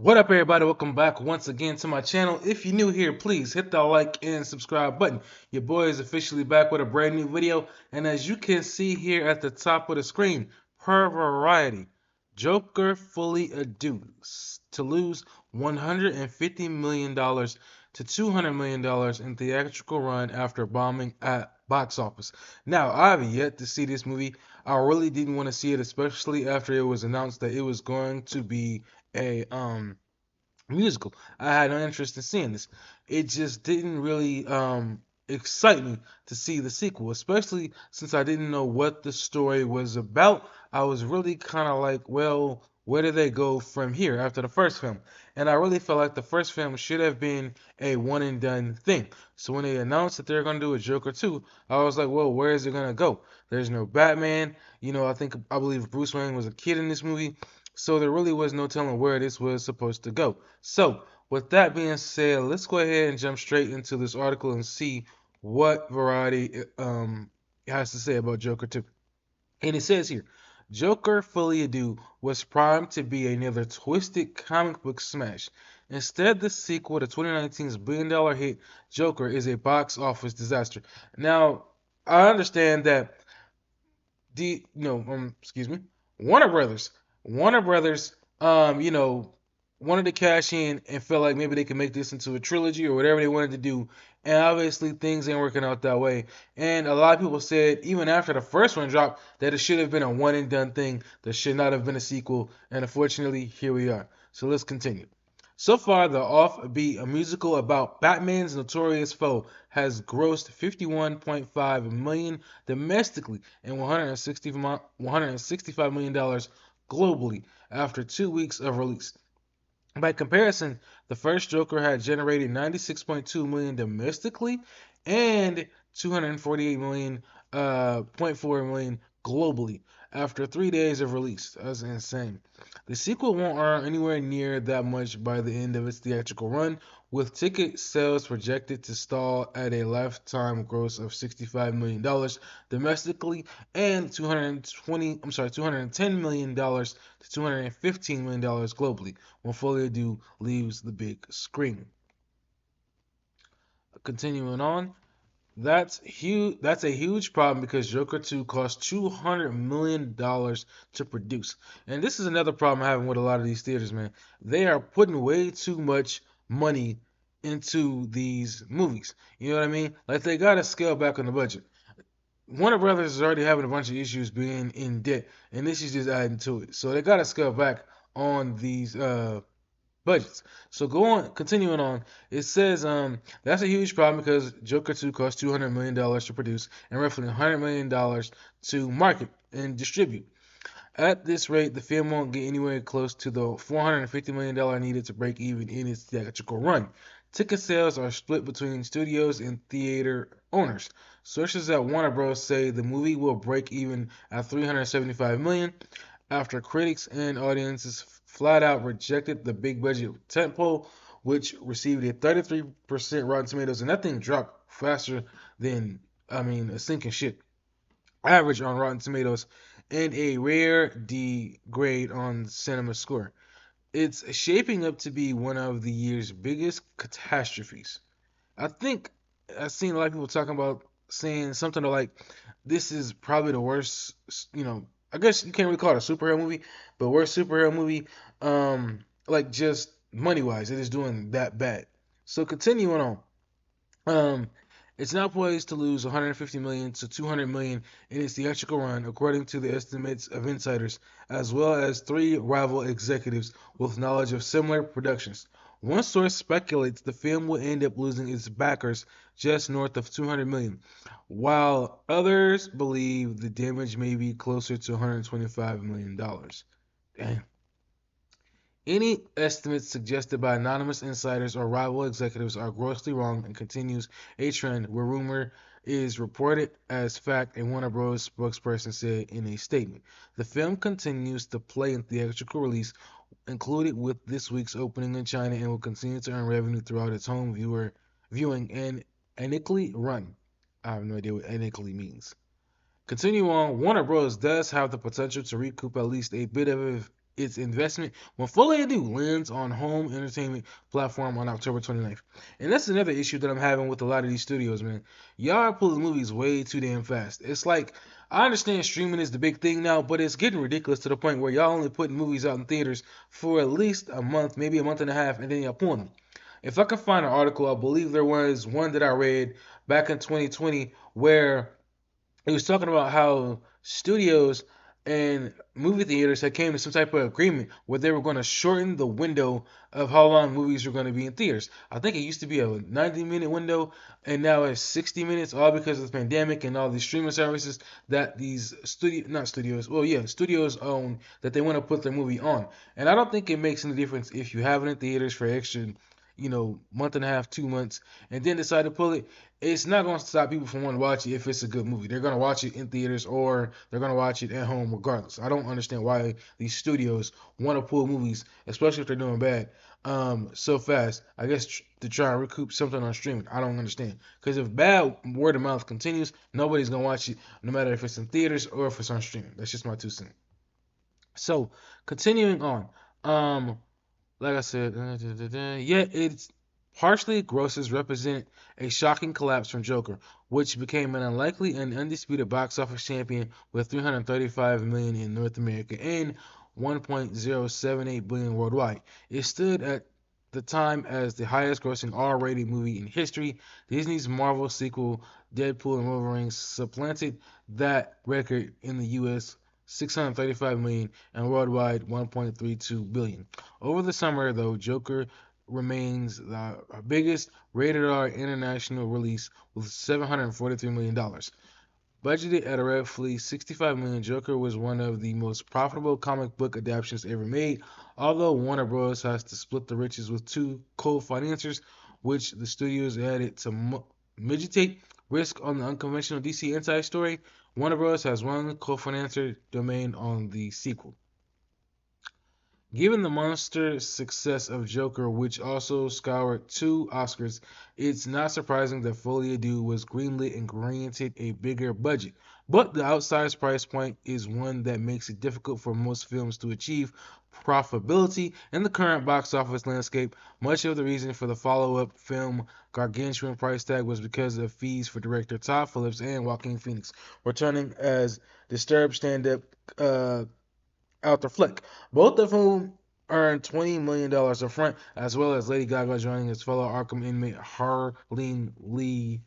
What up, everybody? Welcome back once again to my channel. If you're new here, please hit that like and subscribe button. Your boy is officially back with a brand new video, and as you can see here at the top of the screen, per Variety, Joker fully adduced to lose $150 million to $200 million in theatrical run after bombing at box office. Now, I have yet to see this movie. I really didn't want to see it, especially after it was announced that it was going to be a musical. I had no interest in seeing this. It just didn't really excite me to see the sequel, especially since I didn't know what the story was about. I was really kind of like, well, where do they go from here after the first film? And I really felt like the first film should have been a one and done thing. So when they announced that they're going to do a Joker 2, I was like, well, where is it going to go? There's no Batman. I believe Bruce Wayne was a kid in this movie. So there really was no telling where this was supposed to go. So, with that being said, let's go ahead and jump straight into this article and see what Variety has to say about Joker 2. And it says here, Joker Fully Ado was primed to be another twisted comic book smash. Instead, the sequel to 2019's billion-dollar hit Joker is a box office disaster. Now, I understand that the no excuse me, Warner Brothers Warner Brothers wanted to cash in and felt like maybe they could make this into a trilogy or whatever they wanted to do, and obviously things ain't working out that way. And a lot of people said even after the first one dropped that it should have been a one and done thing. There should not have been a sequel, and unfortunately here we are. So let's continue. So far, the offbeat, a musical about Batman's notorious foe, has grossed 51.5 million domestically and $165 million globally after 2 weeks of release. By comparison, the first Joker had generated 96.2 million domestically and 248 million, point 4 million globally after 3 days of release. That's insane. The sequel won't earn anywhere near that much by the end of its theatrical run, with ticket sales projected to stall at a lifetime gross of $65 million domestically and 210 million dollars to $215 million globally when Fully Ado leaves the big screen. Continuing on, that's huge. That's a huge problem because Joker 2 cost $200 million to produce, and this is another problem I'm having with a lot of these theaters, man. They are putting way too much money into these movies. You know what I mean? Like they gotta scale back on the budget. Warner Brothers is already having a bunch of issues being in debt, and this is just adding to it. So they gotta scale back on these budgets. So continuing on, it says that's a huge problem because Joker 2 cost $200 million to produce and roughly $100 million to market and distribute. At this rate, the film won't get anywhere close to the $450 million needed to break even in its theatrical run. Ticket sales are split between studios and theater owners. Sources at Warner Bros. Say the movie will break even at $375 million after critics and audiences flat out rejected the big budget tentpole, which received a 33% Rotten Tomatoes, and that thing dropped faster than a sinking ship average on Rotten Tomatoes, and a rare D grade on Cinema Score. It's shaping up to be one of the year's biggest catastrophes. I think I've seen a lot of people talking about saying something like, "This is probably the worst." I guess you can't really call it a superhero movie, but worst superhero movie. Like just money wise, it is doing that bad. So continuing on. Um, it's now poised to lose 150 million to 200 million in its theatrical run, according to the estimates of insiders, as well as three rival executives with knowledge of similar productions. One source speculates the film will end up losing its backers just north of 200 million, while others believe the damage may be closer to 125 million dollars. Damn. Any estimates suggested by anonymous insiders or rival executives are grossly wrong and continues a trend where rumor is reported as fact, a Warner Bros. Spokesperson said in a statement. The film continues to play in theatrical release, included with this week's opening in China, and will continue to earn revenue throughout its home viewing and anically run. I have no idea what anically means. Continue on. Warner Bros. Does have the potential to recoup at least a bit of its investment when fully due lands on home entertainment platform on October 29th. And that's another issue that I'm having with a lot of these studios, man. Y'all are pulling movies way too damn fast. It's like I understand streaming is the big thing now, but it's getting ridiculous to the point where y'all only putting movies out in theaters for at least a month, maybe a month and a half, and then y'all pulling them. If I can find an article, I believe there was one that I read back in 2020 where he was talking about how studios and movie theaters had came to some type of agreement where they were going to shorten the window of how long movies were going to be in theaters. I think it used to be a 90-minute window, and now it's 60 minutes, all because of the pandemic and all these streaming services that these not studios, well, yeah, studios own that they want to put their movie on. And I don't think it makes any difference if you have it in theaters for extra, month and a half, 2 months, and then decide to pull it. It's not going to stop people from wanting to watch it if it's a good movie. They're going to watch it in theaters or they're going to watch it at home regardless. I don't understand why these studios want to pull movies, especially if they're doing bad, so fast. I guess to try and recoup something on streaming. I don't understand. Because if bad word of mouth continues, nobody's going to watch it, no matter if it's in theaters or if it's on streaming. That's just my 2 cents. So, continuing on. Like I said, yet its partially grosses represent a shocking collapse from Joker, which became an unlikely and undisputed box office champion with 335 million in North America and 1.078 billion worldwide. It stood at the time as the highest grossing R-rated movie in history. Disney's Marvel sequel Deadpool and Wolverine supplanted that record in the US 635 million and worldwide 1.32 billion. Over the summer, though, Joker remains the biggest rated R international release with $743 million. Budgeted at roughly 65 million, Joker was one of the most profitable comic book adaptations ever made, although Warner Bros. Has to split the riches with two co-financiers, which the studios added to mitigate risk on the unconventional DC Inside story. Warner Bros. Has one co-financer domain on the sequel. Given the monster success of Joker, which also scoured 2 Oscars, it's not surprising that Folie à was greenlit and granted a bigger budget. But the outsized price point is one that makes it difficult for most films to achieve profitability in the current box office landscape. Much of the reason for the follow-up film gargantuan price tag was because of fees for director Todd Phillips and Joaquin Phoenix returning as disturbed stand-up Arthur Fleck, both of whom earned $20 million upfront, as well as Lady Gaga joining his fellow Arkham inmate Harleen Lee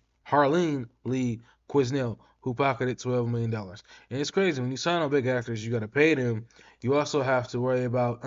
Quisnell, who pocketed $12 million. And it's crazy when you sign on big actors, you got to pay them. You also have to worry about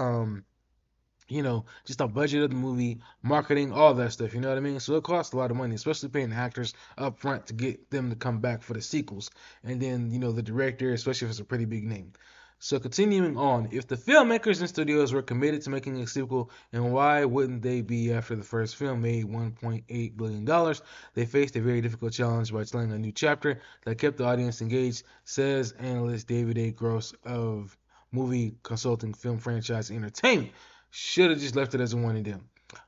just the budget of the movie, marketing, all that stuff. You know what I mean? So it costs a lot of money, especially paying actors up front to get them to come back for the sequels, and then the director, especially if it's a pretty big name. So continuing on, if the filmmakers and studios were committed to making a sequel, and why wouldn't they be after the first film made $1.8 billion? They faced a very difficult challenge by telling a new chapter that kept the audience engaged, says analyst David A. Gross of movie consulting Film Franchise Entertainment. Should have just left it as a one and done.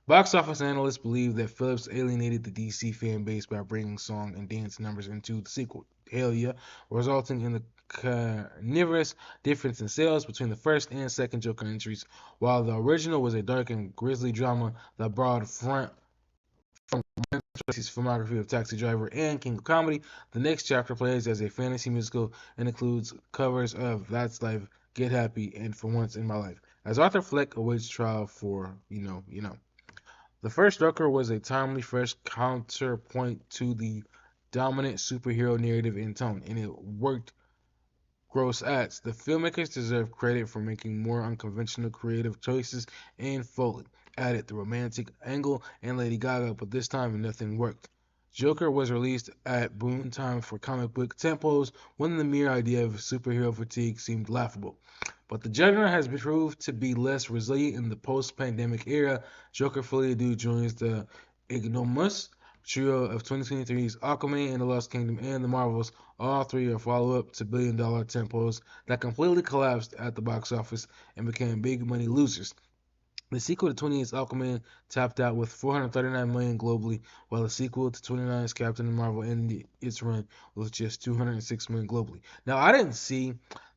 Box office analysts believe that Phillips alienated the DC fan base by bringing song and dance numbers into the sequel. Hell yeah, resulting in the carnivorous difference in sales between the first and second Joker entries. While the original was a dark and grisly drama that borrowed front from Tracy's filmography of Taxi Driver and King of Comedy, the next chapter plays as a fantasy musical and includes covers of That's Life, Get Happy, and For Once in My Life. As Arthur Fleck awaits trial for, The first Joker was a timely, fresh counterpoint to the dominant superhero narrative in tone, and it worked. Gross adds, the filmmakers deserve credit for making more unconventional creative choices and Foley added the romantic angle and Lady Gaga, but this time nothing worked. Joker was released at boom time for comic book tempos when the mere idea of superhero fatigue seemed laughable. But the genre has proved to be less resilient in the post-pandemic era. Joker Fully Due joins the ignomous trio of 2023's Aquaman and the Lost Kingdom and the Marvels. All three are follow-up to billion-dollar tempos that completely collapsed at the box office and became big money losers. The sequel to 28's Aquaman tapped out with 439 million globally, while the sequel to 29's Captain Marvel ended its run with just 206 million globally. Now, I didn't see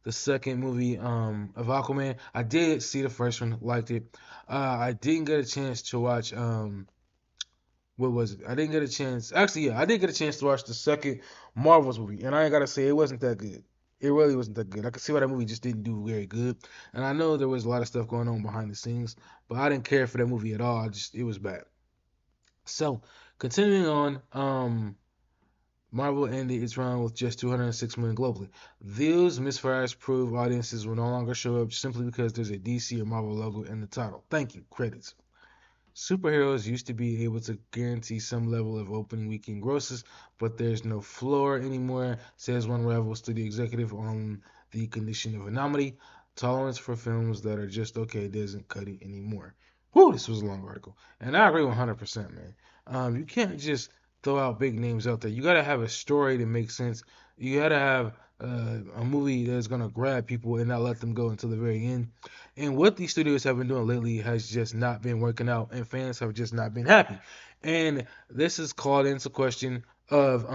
the second movie of Aquaman. I did see the first one, liked it. I didn't get a chance to watch what was it? I didn't get a chance. Actually, yeah, I did get a chance to watch the second Marvels movie, and I ain't gotta say it wasn't that good. It really wasn't that good. I could see why that movie just didn't do very good, and I know there was a lot of stuff going on behind the scenes, but I didn't care for that movie at all. I just it was bad. So continuing on, Marvel ended its run with just 206 million globally. These misfires prove audiences will no longer show up simply because there's a DC or Marvel logo in the title. Thank you. Credits. Superheroes used to be able to guarantee some level of opening weekend grosses, but there's no floor anymore, says one rival studio executive on the condition of anomaly. Tolerance for films that are just okay doesn't cut it anymore. Whew, this was a long article. And I agree 100%, man. You can't just throw out big names out there. You got to have a story that makes sense. You got to have a movie that's going to grab people and not let them go until the very end. And what these studios have been doing lately has just not been working out, and fans have just not been happy. And this is called into question of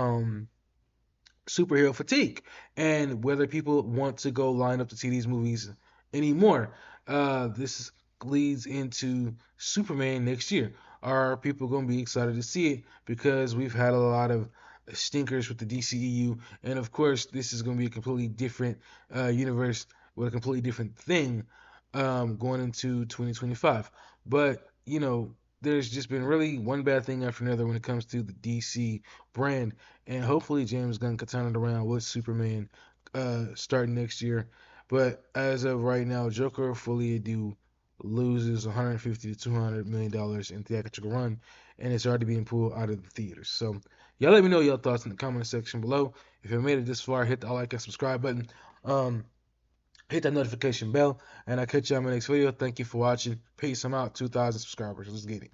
superhero fatigue and whether people want to go line up to see these movies anymore. This leads into Superman next year. Are people going to be excited to see it? Because we've had a lot of stinkers with the DCEU, and of course, this is going to be a completely different universe with a completely different thing going into 2025. But there's just been really one bad thing after another when it comes to the DC brand, and hopefully James Gunn can turn it around with Superman starting next year. But as of right now, Joker fully due loses 150 to 200 million dollars in theatrical run, and it's already being pulled out of the theaters. So y'all let me know your thoughts in the comment section below. If you made it this far, hit the like and subscribe button. Um, Hit that notification bell, and I'll catch you on my next video. Thank you for watching. Peace. I'm out. 2,000 subscribers. Let's get it.